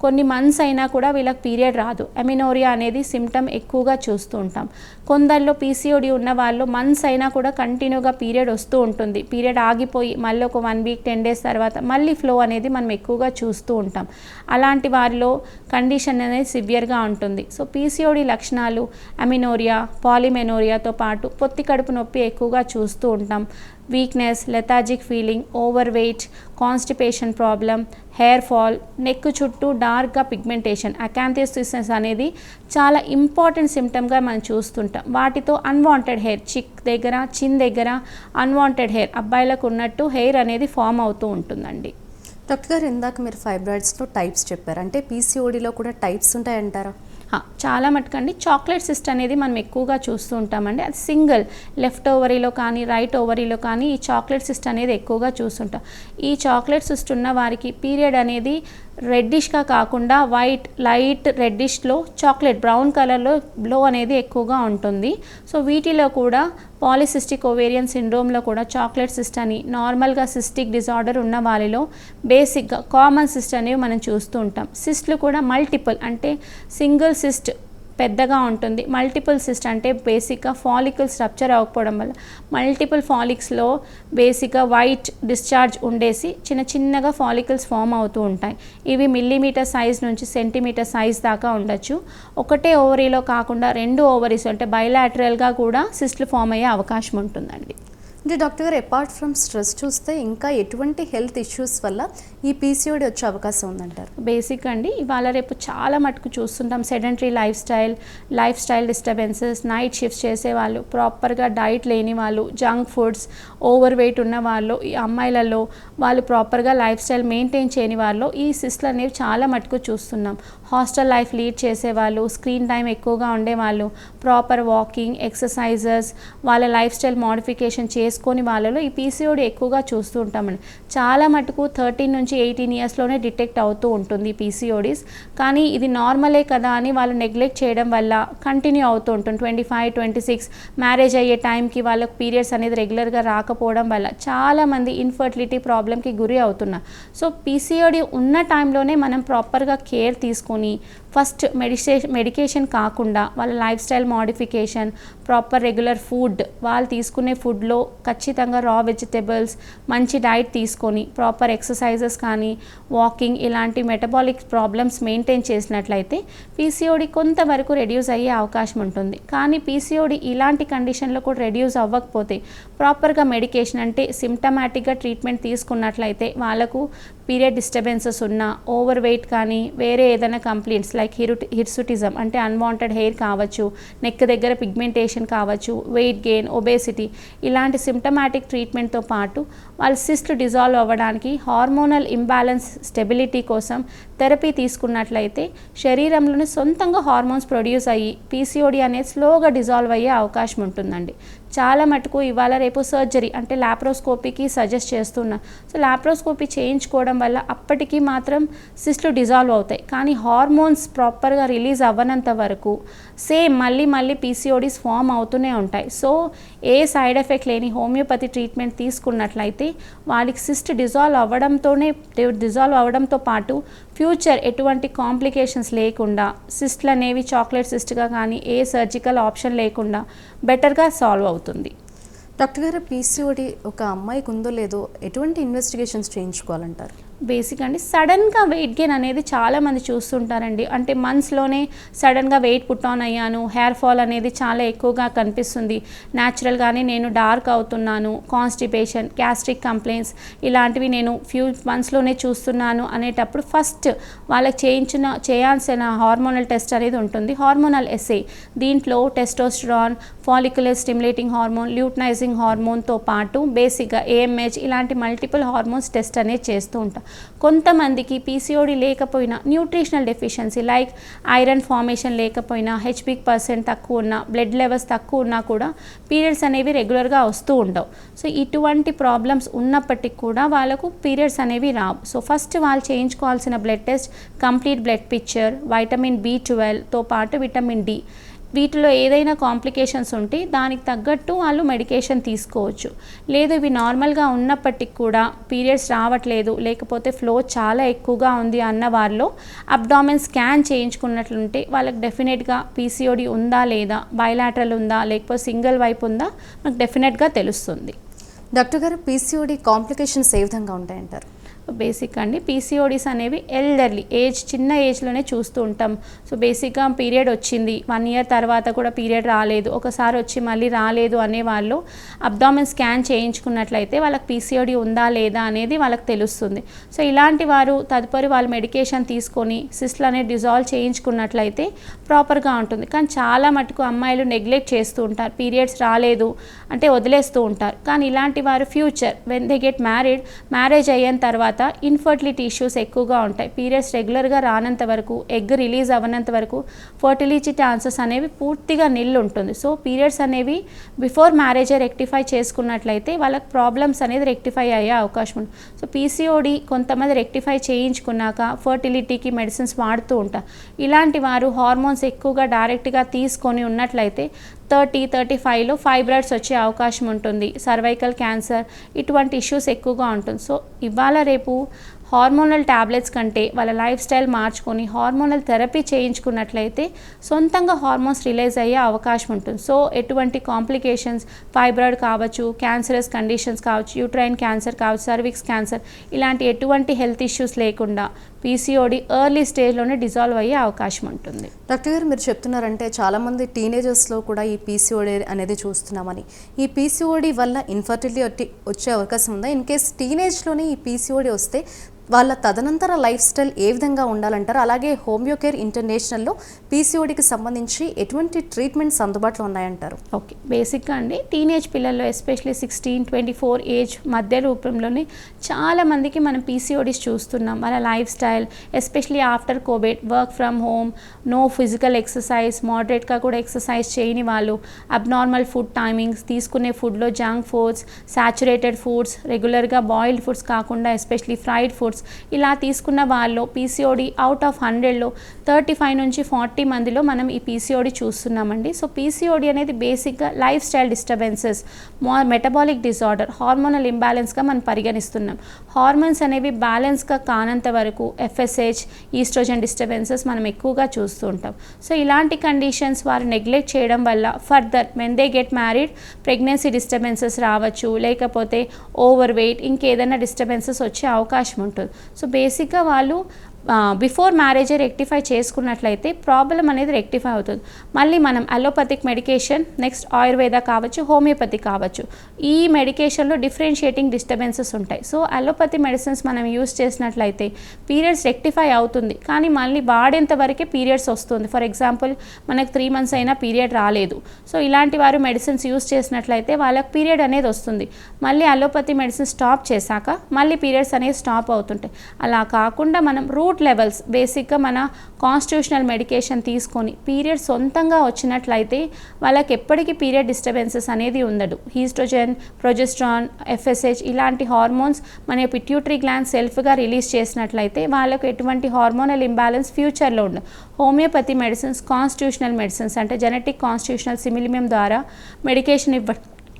కొన్ని మంత్స్ అయినా కూడా వీళ్ళకి పీరియడ్ రాదు. అమినోరియా అనేది సిమ్టమ్ ఎక్కువగా చూస్తూ ఉంటాం. కొందరిలో పీసీఓడి ఉన్న వాళ్ళు మంత్స్ అయినా కూడా కంటిన్యూగా పీరియడ్ వస్తూ ఉంటుంది. పీరియడ్ ఆగిపోయి మళ్ళీ ఒక 1 వీక్ 10 డేస్ తర్వాత మళ్ళీ ఫ్లో అనేది మనం ఎక్కువగా చూస్తూ ఉంటాం. అలాంటి వారిలో కండిషన్ అనేది సివియర్గా ఉంటుంది. సో పీసీఓడి లక్షణాలు అమినోరియా, పాలిమెనోరియాతో పాటు పొత్తి కడుపు నొప్పి ఎక్కువగా చూస్తూ ఉంటాం. Weakness, lethargic feeling, over weight, constipation problem, hair fall, neck చుట్టూ డార్క్గా పిగ్మెంటేషన్, అకాంథియోసిస్ అనేది చాలా ఇంపార్టెంట్ సిమ్టమ్గా మనం చూస్తుంటాం. వాటితో అన్వాంటెడ్ హెయిర్, చిన్ దగ్గర అన్వాంటెడ్ హెయిర్ అబ్బాయిలకు ఉన్నట్టు హెయిర్ అనేది ఫామ్ అవుతూ ఉంటుందండి. డాక్టర్ గారు, ఇందాక మీరు ఫైబ్రాయిడ్స్లో టైప్స్ చెప్పారు, అంటే పీసీఓడిలో కూడా టైప్స్ ఉంటాయంటారా? చాలా మటుకండి చాక్లెట్ సిస్ట్ అనేది మనం ఎక్కువగా చూస్తూ ఉంటామండి. అది సింగిల్ లెఫ్ట్ ఓవరీలో కానీ రైట్ ఓవరీలో కానీ ఈ చాక్లెట్ సిస్ట్ అనేది ఎక్కువగా చూస్తుంటాం. ఈ చాక్లెట్ సిస్ట్ ఉన్న వారికి పీరియడ్ అనేది రెడ్డిష్గా కాకుండా వైట్, లైట్ రెడ్డిష్లో చాక్లెట్ బ్రౌన్ కలర్లో బ్లో అనేది ఎక్కువగా ఉంటుంది. సో వీటిలో కూడా పాలిసిస్టిక్ ఓవేరియన్ సిండ్రోమ్లో కూడా చాక్లెట్ సిస్ట్ అని, నార్మల్గా సిస్టిక్ డిజార్డర్ ఉన్న వాళ్ళలో బేసిక్గా కామన్ సిస్ట్ అనేవి మనం చూస్తూ ఉంటాం. సిస్ట్లు కూడా మల్టిపుల్, అంటే సింగిల్ సిస్ట్ పెద్దగా ఉంటుంది. మల్టిపుల్ సిస్ట్ అంటే బేసిక్గా ఫాలికల్స్ రప్చర్ అవ్వకపోవడం వల్ల మల్టిపుల్ ఫాలిక్స్లో బేసిక్గా వైట్ డిశ్చార్జ్ ఉండేసి చిన్నగా ఫాలికల్స్ ఫామ్ అవుతూ ఉంటాయి. ఇవి మిల్లీమీటర్ సైజ్ నుంచి సెంటీమీటర్ సైజ్ దాకా ఉండొచ్చు. ఒకటే ఓవరీలో కాకుండా 2 ఓవరీస్ అంటే బైలాటరల్గా కూడా సిస్ట్లు ఫామ్ అయ్యే అవకాశం ఉంటుందండి. అంటే డాక్టర్ గారు, అపార్ట్ ఫ్రమ్ స్ట్రెస్ చూస్తే ఇంకా ఎటువంటి హెల్త్ ఇష్యూస్ వల్ల ఈ పీసీఓడి వచ్చే అవకాశం ఉందంటారు? బేసిక్ అండి, ఇవాళ రేపు చాలా మటుకు చూస్తుంటాం sedentary life style disturbances, night shifts చేసేవాళ్ళు, ప్రాపర్గా డైట్ లేని వాళ్ళు, జంక్ ఫుడ్స్, ఓవర్ వెయిట్ ఉన్న వాళ్ళు, ఈ అమ్మాయిలలో వాళ్ళు ప్రాపర్గా లైఫ్ స్టైల్ మెయింటైన్ చేయని వాళ్ళు ఈ సిస్ట్లు అనేవి చాలా మటుకు చూస్తున్నాం. హాస్టల్ లైఫ్ లీడ్ చేసేవాళ్ళు, స్క్రీన్ టైం ఎక్కువగా ఉండేవాళ్ళు, ప్రాపర్ వాకింగ్, ఎక్సర్సైజెస్, వాళ్ళ లైఫ్ స్టైల్ మోడిఫికేషన్ చేసుకొని వాళ్ళలో ఈ పీసీఓడి ఎక్కువగా చూస్తూ ఉంటామండి. చాలా మటుకు 13 నుంచి 18 ఇయర్స్లోనే డిటెక్ట్ అవుతూ ఉంటుంది పీసీఓడిస్. కానీ ఇది నార్మలే కదా అని వాళ్ళు నెగ్లెక్ట్ చేయడం వల్ల కంటిన్యూ అవుతూ ఉంటుంది. 25, 26 మ్యారేజ్ అయ్యే టైంకి వాళ్ళకు పీరియడ్స్ అనేది రెగ్యులర్గా రాకపోవడం వల్ల చాలామంది ఇన్ఫర్టిలిటీ ప్రాబ్లంకి గురి అవుతున్నారు. సో పీసీఓడి ఉన్న టైంలోనే మనం ప్రాపర్గా కేర్ తీసుకొని ఫస్ట్ మెడికేషన్ కాకుండా వాళ్ళ life style modification, proper regular food, వాళ్ళు తీసుకునే ఫుడ్లో ఖచ్చితంగా రా వెజిటబుల్స్, మంచి డైట్ తీసుకొని ప్రాపర్ ఎక్సర్సైజెస్ కానీ వాకింగ్ ఇలాంటి మెటబాలిక్ ప్రాబ్లమ్స్ మెయింటైన్ చేసినట్లయితే పీసీఓడి కొంతవరకు రెడ్యూస్ అయ్యే అవకాశం ఉంటుంది. కానీ పీసీఓడి ఇలాంటి కండిషన్లో కూడా రెడ్యూస్ అవ్వకపోతే ప్రాపర్గా మెడికేషన్ అంటే సిమ్టమాటిక్గా ట్రీట్మెంట్ తీసుకున్నట్లయితే వాళ్ళకు పీరియడ్ డిస్టర్బెన్సెస్ ఉన్న, ఓవర్ వెయిట్ కానీ వేరే ఏదైనా కంప్లైంట్స్ లైక్ హిర్సుటిజం అంటే అన్వాంటెడ్ హెయిర్ కావచ్చు, నెక్ దగ్గర పిగ్మెంటేషన్ కావచ్చు, వెయిట్ గెయిన్, ఒబేసిటీ ఇలాంటి సిమ్టమాటిక్ ట్రీట్మెంట్తో పాటు వాళ్ళ సిస్ట్ డిజాల్వ్ అవ్వడానికి హార్మోనల్ ఇంబ్యాలెన్స్ స్టెబిలిటీ కోసం థెరపీ తీసుకున్నట్లయితే శరీరంలోనే సొంతంగా హార్మోన్స్ ప్రొడ్యూస్ అయ్యి పీసీఓడి అనేది స్లోగా డిజాల్వ్ అయ్యే అవకాశం ఉంటుందండి. చాలా మటుకు ఇవాళ రేపు సర్జరీ అంటే లాప్రోస్కోపీకి సజెస్ట్ చేస్తున్నా. సో లాప్రోస్కోపీ చేయించుకోవడం వల్ల అప్పటికి మాత్రం సిస్ట్లు డిజాల్వ్ అవుతాయి, కానీ హార్మోన్స్ ప్రాపర్గా రిలీజ్ అవ్వనంత వరకు సేమ్ మళ్ళీ పీసీఓడీస్ ఫామ్ అవుతూనే ఉంటాయి. సో ఏ సైడ్ ఎఫెక్ట్ లేని హోమియోపతి ట్రీట్మెంట్ తీసుకున్నట్లయితే వాళ్ళకి సిస్ట్ డిజాల్వ్ అవ్వడంతో పాటు ఫ్యూచర్ ఎటువంటి కాంప్లికేషన్స్ లేకుండా సిస్ట్లు అనేవి చాక్లెట్ సిస్ట్గా కానీ ఏ సర్జికల్ ఆప్షన్ లేకుండా బెటర్గా సాల్వ్ అవుతుంది. డాక్టర్ గారు, పీసీఓడి ఒక అమ్మాయికి ఉందో లేదో ఎటువంటి ఇన్వెస్టిగేషన్స్ చేయించుకోవాలంటారు? బేసిక్ అండి సడన్గా వెయిట్ గెయిన్ అనేది చాలామంది చూస్తుంటారండి. అంటే మంత్స్లోనే సడన్గా వెయిట్ పుట్ ఆన్ అయ్యాను, హెయిర్ ఫాల్ అనేది చాలా ఎక్కువగా కనిపిస్తుంది, న్యాచురల్గానే నేను డార్క్ అవుతున్నాను, కాన్స్టిపేషన్, గ్యాస్ట్రిక్ కంప్లైంట్స్ ఇలాంటివి నేను ఫ్యూ మంత్స్లోనే చూస్తున్నాను అనేటప్పుడు ఫస్ట్ వాళ్ళకి చేయాల్సిన హార్మోనల్ టెస్ట్ అనేది ఉంటుంది, హార్మోనల్ ఎస్ఏ. దీంట్లో testosterone, follicular stimulating hormone, luteinizing హార్మోన్తో పాటు బేసిక్గా ఏఎంహెచ్ ఇలాంటి మల్టిపుల్ హార్మోన్స్ టెస్ట్ అనేది చేస్తూ ఉంటాం. కొంతమందికి పీసీఓడి లేకపోయినా nutritional deficiency like iron formation లేకపోయినా, హెచ్బి% తక్కువ ఉన్న, బ్లడ్ లెవెల్స్ తక్కువ ఉన్నా కూడా పీరియడ్స్ అనేవి రెగ్యులర్గా వస్తూ ఉండవు. సో ఇటువంటి ప్రాబ్లమ్స్ ఉన్నప్పటికీ కూడా వాళ్ళకు పీరియడ్స్ అనేవి రావు. సో ఫస్ట్ వాళ్ళు చేయించుకోవాల్సిన blood test complete blood picture, vitamin B12తో పాటు విటమిన్ D. వీటిలో ఏదైనా కాంప్లికేషన్స్ ఉంటే దానికి తగ్గట్టు వాళ్ళు మెడికేషన్ తీసుకోవచ్చు. లేదు ఇవి నార్మల్గా ఉన్నప్పటికీ కూడా పీరియడ్స్ రావట్లేదు, లేకపోతే ఫ్లో చాలా ఎక్కువగా ఉంది అన్న వారిలో అబ్డామెన్ స్కాన్ చేయించుకున్నట్లుంటే వాళ్ళకి డెఫినెట్గా పీసీఓడి ఉందా లేదా, బైలాటరల్ ఉందా లేకపోతే సింగిల్ వైపు ఉందా మనకు డెఫినెట్గా తెలుస్తుంది. డాక్టర్ గారు, పీసీఓడి కాంప్లికేషన్స్ ఏ విధంగా ఉంటాయంటారు? బేసిక్ అండి పీసీఓడీస్ అనేవి ఎల్డర్లీ చిన్న ఏజ్లోనే చూస్తూ ఉంటాం. సో బేసిక్గా పీరియడ్ వచ్చింది 1 year తర్వాత కూడా పీరియడ్ రాలేదు, ఒకసారి వచ్చి మళ్ళీ రాలేదు అనే వాళ్ళు అబ్డామెన్ స్కాన్ చేయించుకున్నట్లయితే వాళ్ళకి పీసీఓడి ఉందా లేదా అనేది వాళ్ళకి తెలుస్తుంది. సో ఇలాంటి వారు తదుపరి వాళ్ళు మెడికేషన్ తీసుకొని సిస్ట్లు అనేది డిజాల్వ్ చేయించుకున్నట్లయితే ప్రాపర్గా ఉంటుంది. కానీ చాలా మటుకు అమ్మాయిలు నెగ్లెక్ట్ చేస్తూ ఉంటారు, పీరియడ్స్ రాలేదు అంటే వదిలేస్తూ ఉంటారు. కానీ ఇలాంటి వారు future when they get marriage అయిన తర్వాత ఇన్ఫర్టిలిటీ ఇష్యూస్ ఎక్కువగా ఉంటాయి. పీరియడ్స్ రెగ్యులర్గా రానంత వరకు, ఎగ్ రిలీజ్ అవ్వనంత వరకు ఫర్టిలిటీ ఛాన్సెస్ అనేవి పూర్తిగా నిల్ ఉంటుంది. సో పీరియడ్స్ అనేవి బిఫోర్ మ్యారేజే రెక్టిఫై చేసుకున్నట్లయితే వాళ్ళకి ప్రాబ్లమ్స్ అనేది రెక్టిఫై అయ్యే అవకాశం ఉంది. సో పీసీఓడి కొంతమంది రెక్టిఫై చేయించుకున్నాక ఫర్టిలిటీకి మెడిసిన్స్ వాడుతూ ఉంటారు. ఇలాంటి వారు హార్మోన్స్ ఎక్కువగా డైరెక్ట్గా తీసుకొని ఉన్నట్లయితే 30-35లో ఫైబ్రాయిడ్స్ వచ్చే అవకాశం ఉంటుంది, సర్వైకల్ క్యాన్సర్ ఇటువంటి ఇష్యూస్ ఎక్కువగా ఉంటుంది. సో ఇవాళ రేపు హార్మోనల్ ట్యాబ్లెట్స్ కంటే వాళ్ళ లైఫ్ స్టైల్ మార్చుకొని హార్మోనల్ థెరపీ చేయించుకున్నట్లయితే సొంతంగా హార్మోన్స్ రిలీజ్ అయ్యే అవకాశం ఉంటుంది. సో ఎటువంటి కాంప్లికేషన్స్, ఫైబ్రాయిడ్ కావచ్చు, క్యాన్సరస్ కండిషన్స్ కావచ్చు, యూట్రైన్ క్యాన్సర్ కావచ్చు, సర్విక్స్ క్యాన్సర్ ఇలాంటి ఎటువంటి హెల్త్ ఇష్యూస్ లేకుండా పీసీఓడి ఎర్లీ స్టేజ్లోనే డిజాల్వ్ అయ్యే అవకాశం ఉంటుంది. డాక్టర్ గారు, మీరు చెప్తున్నారంటే చాలామంది టీనేజర్స్లో కూడా ఈ పీసీఓడి అనేది చూస్తున్నామని. ఈ పీసీఓడి వల్ల ఇన్ఫర్టిలిటీ వచ్చే అవకాశం ఉందా? ఇన్ కేస్ టీనేజ్లోనే ఈ పీసీఓడి వస్తే వాళ్ళ తదనంతర లైఫ్ స్టైల్ ఏ విధంగా ఉండాలంటారు? అలాగే హోమియోకేర్ ఇంటర్నేషనల్లో పీసీఓడికి సంబంధించి ఎటువంటి ట్రీట్మెంట్స్ అందుబాటులో ఉన్నాయంటారు? ఓకే, బేసిక్గా అండి టీనేజ్ పిల్లల్లో ఎస్పెషలీ 16-24 ఏజ్ మధ్య రూపంలోనే చాలామందికి మనం పీసీఓడీస్ చూస్తున్నాం. వాళ్ళ life style especially after Covid, work from home, no physical exercise, మోడరేట్గా కూడా ఎక్సర్సైజ్ చేయని వాళ్ళు, అబ్నార్మల్ ఫుడ్ టైమింగ్స్, తీసుకునే ఫుడ్లో జంక్ ఫుడ్స్, సాచురేటెడ్ ఫుడ్స్, రెగ్యులర్గా బాయిల్డ్ ఫుడ్స్ కాకుండా ఎస్పెషలీ ఫ్రైడ్ ఫుడ్స్ ఫ్రూట్స్ ఇలా తీసుకున్న వాళ్ళు పీసీఓడి అవుట్ ఆఫ్ 100లో 35 నుంచి 40 మందిలో మనం ఈ పీసీఓడి చూస్తున్నామండి. సో పీసీఓడి అనేది బేసిక్గా life style disturbances, metabolic disorder, hormonal ఇంబ్యాలెన్స్గా మనం పరిగణిస్తున్నాం. హార్మోన్స్ అనేవి బ్యాలెన్స్గా కానంత వరకు ఎఫ్ఎస్హెచ్, ఈస్ట్రోజన్ డిస్టర్బెన్సెస్ మనం ఎక్కువగా చూస్తూ ఉంటాం. సో ఇలాంటి కండిషన్స్ వారు నెగ్లెక్ట్ చేయడం వల్ల further when they get married pregnancy disturbances రావచ్చు, లేకపోతే ఓవర్ వెయిట్, ఇంకేదైనా డిస్టర్బెన్సెస్ వచ్చే అవకాశం ఉంటుంది. సో బేసిక్గా వాళ్ళు బిఫోర్ మ్యారేజే రెక్టిఫై చేసుకున్నట్లయితే ప్రాబ్లం అనేది రెక్టిఫై అవుతుంది. మళ్ళీ మనం అలోపతిక్ మెడికేషన్, నెక్స్ట్ ఆయుర్వేద కావచ్చు, హోమియోపతి కావచ్చు, ఈ మెడికేషన్లో డిఫరెన్షియేటింగ్ డిస్టర్బెన్సెస్ ఉంటాయి. సో అలోపతి మెడిసిన్స్ మనం యూస్ చేసినట్లయితే పీరియడ్స్ రెక్టిఫై అవుతుంది, కానీ మళ్ళీ వాడేంత వరకే పీరియడ్స్ వస్తుంది. ఫర్ ఎగ్జాంపుల్ మనకు 3 months అయినా పీరియడ్ రాలేదు, సో ఇలాంటి వారు మెడిసిన్స్ యూస్ చేసినట్లయితే వాళ్ళకి పీరియడ్ అనేది వస్తుంది. మళ్ళీ అలోపతి మెడిసిన్ స్టాప్ చేశాక మళ్ళీ పీరియడ్స్ అనేవి స్టాప్ అవుతుంటాయి. అలా కాకుండా మనం రూట్ లెవెల్స్ బేసిక్గా మన కాన్స్టిట్యూషనల్ మెడికేషన్ తీసుకొని పీరియడ్ సొంతంగా వచ్చినట్లయితే వాళ్ళకి ఎప్పటికీ పీరియడ్ డిస్టర్బెన్సెస్ అనేది ఉండదు. ఈస్ట్రోజన్, ప్రొజెస్ట్రాన్, ఎఫ్ఎస్హెచ్ ఇలాంటి హార్మోన్స్ మన పిట్యూటరీ గ్లాండ్ సెల్ఫ్గా రిలీజ్ చేసినట్లయితే వాళ్ళకు ఎటువంటి హార్మోనల్ ఇంబ్యాలెన్స్ ఫ్యూచర్లో ఉండదు. హోమియోపతి మెడిసిన్స్ కాన్స్టిట్యూషనల్ మెడిసిన్స్ అంటే జెనెటిక్ కాన్స్టిట్యూషనల్ సిమిలిమియం ద్వారా మెడికేషన్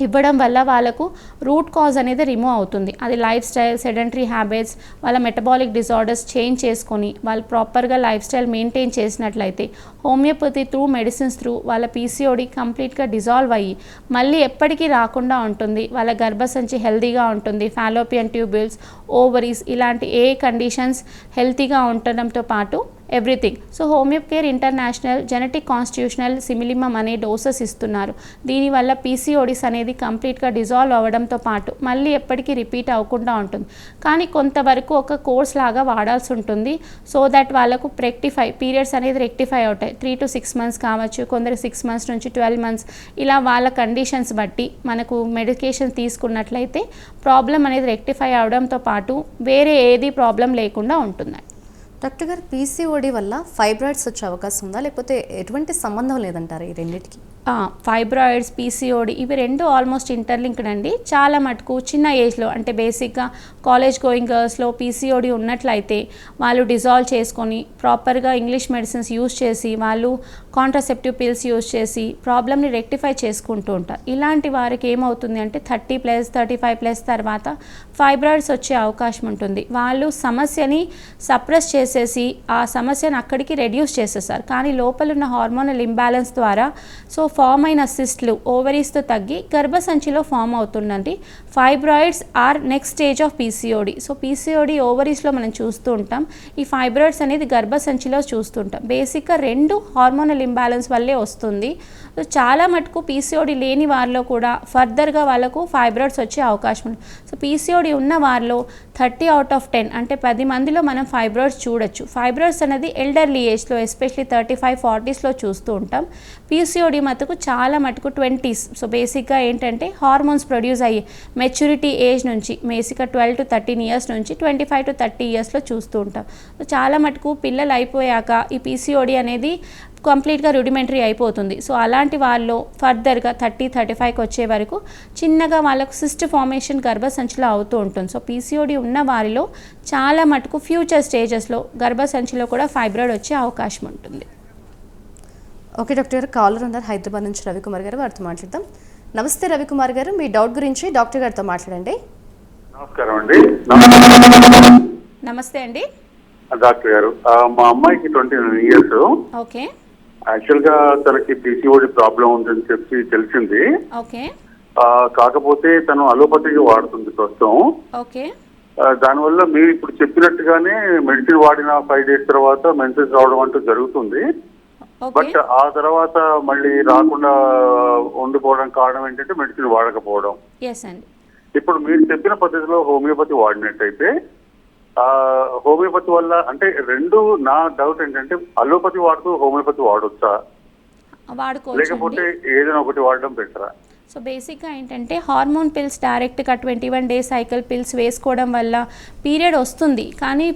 ఇవ్వడం వల్ల వాళ్ళకు రూట్ కాజ్ అనేది రిమూవ్ అవుతుంది. అది లైఫ్ స్టైల్, సెడెంటరీ హ్యాబిట్స్, వాళ్ళ మెటబాలిక్ డిజార్డర్స్ చేంజ్ చేసుకొని వాళ్ళు ప్రాపర్గా లైఫ్ స్టైల్ మెయింటైన్ చేసినట్లయితే హోమియోపతి త్రూ మెడిసిన్స్ త్రూ వాళ్ళ పీసీఓడి కంప్లీట్గా డిజాల్వ్ అయ్యి మళ్ళీ ఎప్పటికీ రాకుండా ఉంటుంది. వాళ్ళ గర్భసంచి హెల్తీగా ఉంటుంది, ఫాలోపియన్ ట్యూబుల్స్, ఓవరీస్ ఇలాంటి ఏ కండిషన్స్ హెల్తీగా ఉండడంతో పాటు everything. So Homeocare international genetic constitutional simillimum అనే డోసెస్ ఇస్తున్నారు. దీనివల్ల పీసీఓడిస్ అనేది కంప్లీట్గా డిజాల్వ్ అవ్వడంతో పాటు మళ్ళీ ఎప్పటికీ రిపీట్ అవ్వకుండా ఉంటుంది. కానీ కొంతవరకు ఒక కోర్స్ లాగా వాడాల్సి ఉంటుంది, సో దట్ వాళ్ళకు పీరియడ్స్ అనేది రెక్టిఫై అవుతాయి. 3 to 6 months కావచ్చు, కొందరు 6 months నుంచి 12 months ఇలా వాళ్ళ కండిషన్స్ బట్టి మనకు మెడికేషన్ తీసుకున్నట్లయితే ప్రాబ్లం అనేది రెక్టిఫై అవడంతో పాటు వేరే ఏది ప్రాబ్లం లేకుండా ఉంటుంది. డాక్టర్ గారు, పీసీఓడి వల్ల ఫైబ్రాయిడ్స్ వచ్చే అవకాశం ఉందా, లేకపోతే ఎటువంటి సంబంధం లేదంటారా ఈ రెండింటికి? ఫైబ్రాయిడ్స్, పీసీఓడి ఇవి రెండు ఆల్మోస్ట్ ఇంటర్లింక్డ్ అండి. చాలా మటుకు చిన్న ఏజ్లో అంటే బేసిక్గా కాలేజ్ గోయింగ్ గర్ల్స్లో పీసీఓడి ఉన్నట్లయితే వాళ్ళు డిజాల్వ్ చేసుకొని ప్రాపర్గా ఇంగ్లీష్ మెడిసిన్స్ యూస్ చేసి వాళ్ళు కాంట్రాసెప్టివ్ పిల్స్ యూస్ చేసి ప్రాబ్లమ్ని రెక్టిఫై చేసుకుంటూ ఉంటారు. ఇలాంటి వారికి ఏమవుతుంది అంటే 30+, 35+ తర్వాత ఫైబ్రాయిడ్స్ వచ్చే అవకాశం ఉంటుంది. వాళ్ళు సమస్యని సప్రెస్ చేసేసి ఆ సమస్యను అక్కడికి రెడ్యూస్ చేసేసారు, కానీ లోపల ఉన్న హార్మోనల్ ఇంబ్యాలెన్స్ ద్వారా సో ఫామ్ అయిన సిస్ట్లు ఓవరీస్తో తగ్గి గర్భసంచిలో ఫామ్ అవుతుందండి. Fibroids are next stage of PCOD. So PCOD ఓవరీస్లో మనం చూస్తూ ఉంటాం, ఈ ఫైబ్రాయిడ్స్ అనేది గర్భసంచిలో చూస్తుంటాం. బేసిక్గా 2 హార్మోనల్ ఇంబ్యాలెన్స్ వల్లే వస్తుంది. సో చాలా మటుకు పీసీఓడి లేని వారిలో కూడా ఫర్దర్గా వాళ్ళకు ఫైబ్రాయిడ్స్ వచ్చే అవకాశం ఉంది. సో పీసీఓడి ఉన్న వారిలో 30 out of 10 అంటే 10 మందిలో మనం ఫైబ్రాయిడ్స్ చూడొచ్చు. ఫైబ్రాయిడ్స్ అనేది ఎల్డర్లీ ఏజ్లో ఎస్పెషలీ 35-40sలో చూస్తూ ఉంటాం. పీసీఓడి మటుకు చాలా మటుకు 20s. సో బేసిక్గా ఏంటంటే హార్మోన్స్ ప్రొడ్యూస్ అయ్యి మెచ్యూరిటీ ఏజ్ నుంచి బేసిక్గా 12 to 13 years నుంచి 25 to 30 yearsలో చూస్తూ ఉంటాం. సో చాలా మటుకు పిల్లలు అయిపోయాక ఈ పీసీఓడి అనేది కంప్లీట్గా రూడిమెంటరీ అయిపోతుంది. సో అలాంటి వాళ్ళు ఫర్దర్గా 30-35కి వచ్చే వరకు చిన్నగా వాళ్ళకు సిస్ట్ ఫార్మేషన్ గర్భసంచిలో అవుతూ ఉంటుంది. సో పీసీఓడి ఉన్న వారిలో చాలా మటుకు ఫ్యూచర్ స్టేజెస్లో గర్భసంచిలో కూడా ఫైబ్రాయిడ్ వచ్చే అవకాశం ఉంటుంది. ఓకే డాక్టర్ గారు, కాలర్ ఉన్నారు హైదరాబాద్ నుంచి రవికుమార్ గారు, వారితో మాట్లాడదాం. నమస్తే రవికుమార్ గారు, మీ డౌట్ గురించి డాక్టర్ గారితో మాట్లాడండి. నమస్కారం అండి. నమస్తే అండి డాక్టర్ గారు, మా అమ్మాయికి 29 years. ఓకే. యాక్చువల్ గా తనకి పీసీఓడి ప్రాబ్లం ఉందని చెప్పి తెలిసింది. ఓకే. కాకపోతే తను అలోపతికి వాడుతుంది ప్రస్తుతం. ఓకే. దానివల్ల మీరు ఇప్పుడు చెప్పినట్టుగానే మెడిసిన్ వాడిన 5 days తర్వాత మెన్సెస్ రావడం అంటూ జరుగుతుంది. బట్ ఆ తర్వాత మళ్ళీ రాకుండా ఉండిపోవడం కారణం ఏంటంటే మెడిసిన్ వాడకపోవడం. ఇప్పుడు మీరు చెప్పిన పద్ధతిలో హోమియోపతి వాడినట్టయితే హోమియోపతి వల్ల అంటే రెండు, నా డౌట్ ఏంటంటే అలోపతి వాడుతూ హోమియోపతి వాడొచ్చా, లేకపోతే ఏదైనా ఒకటి వాడడం బెటరా? సో బేసిక్గా ఏంటంటే హార్మోన్ పిల్స్ డైరెక్ట్గా 21 days సైకిల్ పిల్స్ వేసుకోవడం వల్ల పీరియడ్ వస్తుంది, కానీ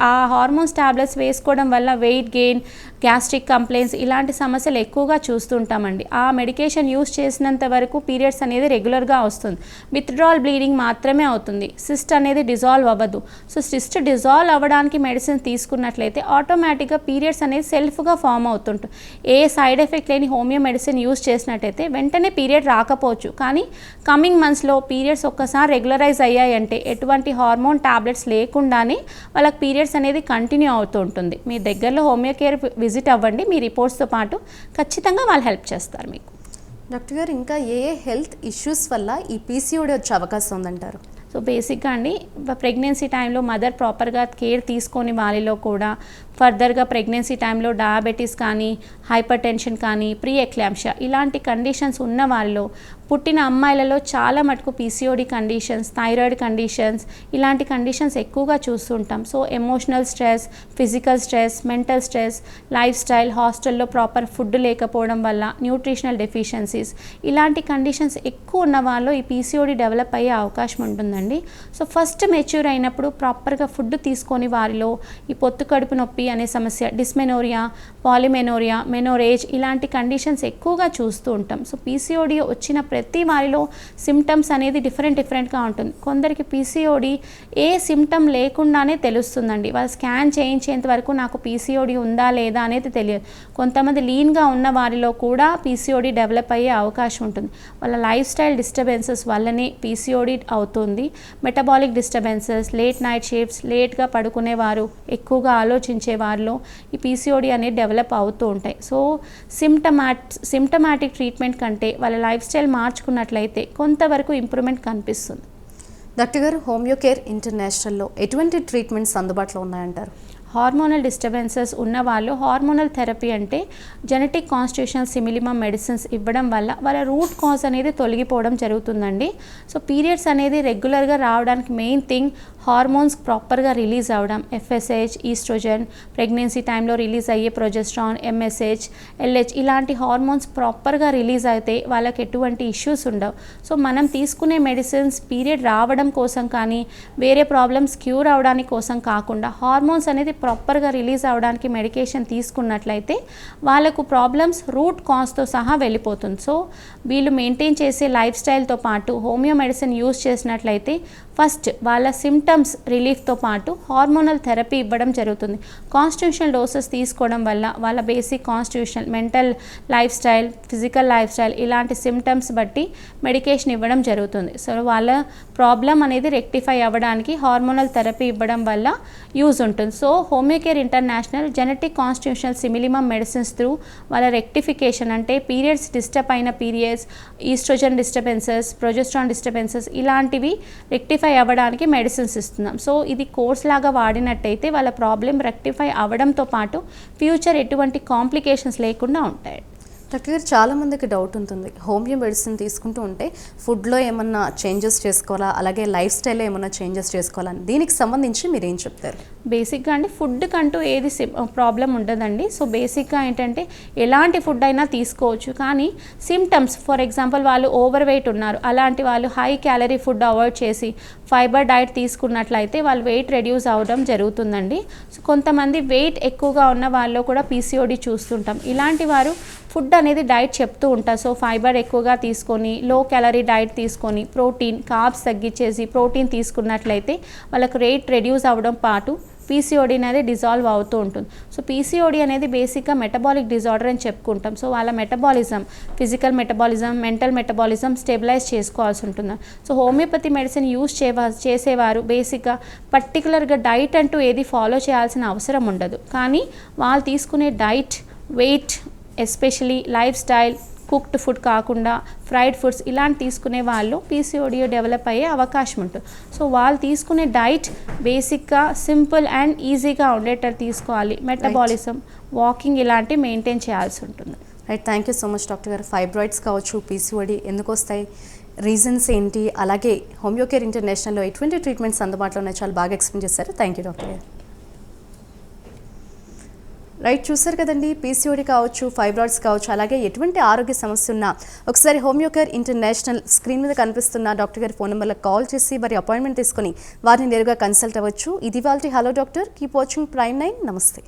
ఆ హార్మోన్స్ టాబ్లెట్స్ వేసుకోవడం వల్ల వెయిట్ గెయిన్, గ్యాస్ట్రిక్ కంప్లైంట్స్ ఇలాంటి సమస్యలు ఎక్కువగా చూస్తుంటామండి. ఆ మెడికేషన్ యూస్ చేసినంత వరకు పీరియడ్స్ అనేది రెగ్యులర్గా వస్తుంది. విత్డ్రాల్ బ్లీడింగ్ మాత్రమే అవుతుంది. సిస్ట్ అనేది డిజాల్వ్ అవ్వదు. సో సిస్ట్ డిజాల్వ్ అవ్వడానికి మెడిసిన్ తీసుకున్నట్లయితే ఆటోమేటిక్గా పీరియడ్స్ అనేది సెల్ఫ్గా ఫామ్ అవుతుంటుంది. ఏ సైడ్ ఎఫెక్ట్ లేని హోమియో మెడిసిన్ యూస్ చేసినట్టయితే వెంటనే పీరియడ్ రాకపోవచ్చు, కానీ కమింగ్ మంత్స్లో పీరియడ్స్ ఒక్కసారి రెగ్యులరైజ్ అయ్యాయంటే ఎటువంటి హార్మోన్ టాబ్లెట్స్ లేకుండానే వాళ్ళకి పీరియడ్స్ అనేది కంటిన్యూ అవుతూ ఉంటుంది. మీ దగ్గరలో హోమియో కేర్ విజిట్ అవ్వండి. మీ రిపోర్ట్స్తో పాటు ఖచ్చితంగా వాళ్ళు హెల్ప్ చేస్తారు మీకు. డాక్టర్ గారు, ఇంకా ఏ హెల్త్ ఇష్యూస్ వల్ల ఈ పీసీఓడి వచ్చే అవకాశం ఉందంటారు? సో బేసిక్గా అండి, ప్రెగ్నెన్సీ టైంలో మదర్ ప్రాపర్గా కేర్ తీసుకొని వాళ్ళలో కూడా ఫర్దర్గా ప్రెగ్నెన్సీ టైంలో డయాబెటీస్ కానీ, హైపర్ టెన్షన్ కానీ, ప్రీ ఎక్లాంప్షియా ఇలాంటి కండిషన్స్ ఉన్న వాళ్ళు, పుట్టిన అమ్మాయిలలో చాలా మటుకు పీసీఓడి కండిషన్స్, థైరాయిడ్ కండిషన్స్ ఇలాంటి కండిషన్స్ ఎక్కువగా చూస్తుంటాం. So emotional stress, physical stress, mental stress, life style, హాస్టల్లో ప్రాపర్ ఫుడ్ లేకపోవడం వల్ల, న్యూట్రిషనల్ డెఫిషియన్సీస్ ఇలాంటి కండిషన్స్ ఎక్కువ ఉన్న వాళ్ళు ఈ పీసీఓడి డెవలప్ అయ్యే అవకాశం ఉంటుందండి. సో ఫస్ట్ మెచ్యూర్ అయినప్పుడు ప్రాపర్గా ఫుడ్ తీసుకొని వారిలో ఈ పొత్తు కడుపు నొప్పి అనే సమస్య, డిస్మెనోరియా, పాలిమెనోరియా, మెనోరేజ్ ఇలాంటి కండిషన్స్ ఎక్కువగా చూస్తూ ఉంటాం. సో పీసీఓడి వచ్చిన ప్రతి వారిలో సిమ్టమ్స్ అనేది డిఫరెంట్గా ఉంటుంది. కొందరికి పీసీఓడి ఏ సిమ్టమ్ లేకుండానే తెలుస్తుందండి. వాళ్ళు స్కాన్ చేయించేంత వరకు నాకు పీసీఓడి ఉందా లేదా అనేది తెలియదు. కొంతమంది లీన్గా ఉన్న వారిలో కూడా పీసీఓడి డెవలప్ అయ్యే అవకాశం ఉంటుంది. వాళ్ళ లైఫ్ స్టైల్ డిస్టర్బెన్సెస్ వల్లనే పీసీఓడి అవుతుంది. Metabolic disturbances, late night shifts, లేట్గా పడుకునేవారు, ఎక్కువగా ఆలోచించే వారిలో ఈ పీసీఓడి అనేది డెవలప్ అవుతూ ఉంటాయి. సో సిమ్టమాటిక్ ట్రీట్మెంట్ కంటే వాళ్ళ లైఫ్ స్టైల్ మార్చుకున్నట్లయితే కొంతవరకు ఇంప్రూవ్మెంట్ కనిపిస్తుంది. డాక్టర్ గారు, హోమియో కేర్ ఇంటర్నేషనల్లో ఎటువంటి ట్రీట్మెంట్స్ అందుబాటులో ఉన్నాయంటారు? హార్మోనల్ డిస్టర్బెన్సెస్ ఉన్న వాళ్ళు హార్మోనల్ థెరపీ అంటే జెనెటిక్ కాన్స్టిట్యూషనల్ సిమిలిమమ్ మెడిసిన్స్ ఇవ్వడం వల్ల వాళ్ళ రూట్ కాజ్ అనేది తొలగిపోవడం జరుగుతుందండి. సో పీరియడ్స్ అనేది రెగ్యులర్గా రావడానికి మెయిన్ థింగ్ హార్మోన్స్ ప్రాపర్గా రిలీజ్ అవ్వడం, ఎఫ్ఎస్హెచ్, ఈస్ట్రోజన్, ప్రెగ్నెన్సీ టైంలో రిలీజ్ అయ్యే ప్రొజెస్ట్రాన్, ఎంఎస్హెచ్, ఎల్హెచ్ ఇలాంటి హార్మోన్స్ ప్రాపర్గా రిలీజ్ అయితే వాళ్ళకి ఎటువంటి ఇష్యూస్ ఉండవు. సో మనం తీసుకునే మెడిసిన్స్ పీరియడ్ రావడం కోసం కానీ వేరే ప్రాబ్లమ్స్ క్యూర్ అవడానికి కోసం కాకుండా హార్మోన్స్ అనేది ప్రాపర్గా రిలీజ్ అవ్వడానికి మెడికేషన్ తీసుకున్నట్లయితే వాళ్ళకు ప్రాబ్లమ్స్ రూట్ కాజ్తో సహా వెళ్ళిపోతుంది. సో వీళ్ళు మెయింటైన్ చేసే లైఫ్ స్టైల్తో పాటు హోమియో మెడిసిన్ యూస్ చేసినట్లయితే ఫస్ట్ వాళ్ళ సిమ్టమ్స్ రిలీఫ్తో పాటు హార్మోనల్ థెరపీ ఇవ్వడం జరుగుతుంది. కాన్స్టిట్యూషనల్ డోసెస్ తీసుకోవడం వల్ల వాళ్ళ basic constitutional, mental life style, physical life style ఇలాంటి సిమ్టమ్స్ బట్టి మెడికేషన్ ఇవ్వడం జరుగుతుంది. సో వాళ్ళ ప్రాబ్లం అనేది రెక్టిఫై అవ్వడానికి హార్మోనల్ థెరపీ ఇవ్వడం వల్ల యూజ్ ఉంటుంది. So homeo care international genetic constitutional similimum medicines through వాళ్ళ రెక్టిఫికేషన్ అంటే పీరియడ్స్ డిస్టర్బ్ అయిన periods, oestrogen disturbances, progesterone disturbances ఇలాంటివి రెక్టిఫై అవ్వడానికి మెడిసిన్స్ ఇస్తున్నాం. సో ఇది కోర్స్ లాగా వాడినట్టయితే వాళ్ళ ప్రాబ్లం రెక్టిఫై అవ్వడంతో పాటు ఫ్యూచర్ ఎటువంటి కాంప్లికేషన్స్ లేకుండా ఉంటాయి. డాక్టర్ గారు, చాలామందికి డౌట్ ఉంటుంది, హోమియో మెడిసిన్ తీసుకుంటూ ఉంటే ఫుడ్లో ఏమన్నా చేంజెస్ చేసుకోవాలా, అలాగే లైఫ్ స్టైల్లో ఏమన్నా చేంజెస్ చేసుకోవాలని, దీనికి సంబంధించి మీరు ఏం చెప్తారు? బేసిక్గా అండి ఫుడ్ కంటూ ఏది ప్రాబ్లం ఉండదండి. సో బేసిక్గా ఏంటంటే ఎలాంటి ఫుడ్ అయినా తీసుకోవచ్చు, కానీ సిమ్టమ్స్ ఫర్ ఎగ్జాంపుల్ వాళ్ళు ఓవర్ వెయిట్ ఉన్నారు, అలాంటి వాళ్ళు హై క్యాలరీ ఫుడ్ అవాయిడ్ చేసి ఫైబర్ డైట్ తీసుకున్నట్లయితే వాళ్ళు వెయిట్ రెడ్యూస్ అవ్వడం జరుగుతుందండి. సో కొంతమంది వెయిట్ ఎక్కువగా ఉన్న వాళ్ళు కూడా పీసీఓడి చూస్తుంటాం. ఇలాంటి వారు ఫుడ్ అనేది డైట్ చెప్తూ ఉంటారు. సో ఫైబర్ ఎక్కువగా తీసుకొని, లో క్యాలరీ డైట్ తీసుకొని, ప్రోటీన్, కార్బ్స్ తగ్గించేసి ప్రోటీన్ తీసుకున్నట్లయితే వాళ్ళకు వెయిట్ రెడ్యూస్ అవ్వడం పాటు పీసీఓడి అనేది డిజాల్వ్ అవుతూ ఉంటుంది. సో పీసీఓడి అనేది బేసిక్గా మెటబాలిక్ డిజార్డర్ అని చెప్పుకుంటాం. సో వాళ్ళ metabolism, physical metabolism, mental metabolism stabilise చేసుకోవాల్సి ఉంటుంది. సో హోమియోపతి మెడిసిన్ యూస్ చేసేవారు బేసిక్గా పర్టికులర్గా డైట్ అంటూ ఏది ఫాలో చేయాల్సిన అవసరం ఉండదు, కానీ వాళ్ళు తీసుకునే diet, weight, especially life style, cooked food కాకుండా ఫ్రైడ్ ఫుడ్స్ ఇలాంటి తీసుకునే వాళ్ళు పీసీఓడి డెవలప్ అయ్యే అవకాశం ఉంటుంది. సో వాళ్ళు తీసుకునే డైట్ బేసిక్గా సింపుల్ అండ్ ఈజీగా ఉండేటట్టు తీసుకోవాలి. మెటబాలిజం, వాకింగ్ ఇలాంటివి మెయింటైన్ చేయాల్సి ఉంటుంది. Right, thank you so much doctor గారు. ఫైబ్రాయిడ్స్ కావచ్చు, పీసీఓడి ఎందుకు వస్తాయి, రీజన్స్ ఏంటి, అలాగే హోమియో కేర్ ఇంటర్నేషనల్లో ఎటువంటి ట్రీట్మెంట్స్ అందుబాటులో ఉన్నాయి, చాలా బాగా ఎక్స్ప్లెయిన్ చేశారు. థ్యాంక్ యూ డాక్టర్ గారు. రైట్, చూసారు కదండి, పీసీఓడి కావచ్చు, ఫైబ్రాయిడ్స్ కావచ్చు, అలాగే ఎటువంటి ఆరోగ్య సమస్య ఉన్నా ఒకసారి హోమియో కేర్ ఇంటర్నేషనల్ స్క్రీన్ మీద కనిపిస్తున్న డాక్టర్ గారి ఫోన్ నెంబర్లకు కాల్ చేసి వారి అపాయింట్మెంట్ తీసుకొని వారిని నేరుగా కన్సల్ట్ అవ్వచ్చు. ఇది వాళ్ళ hello doctor. Keep watching Prime 9. నమస్తే.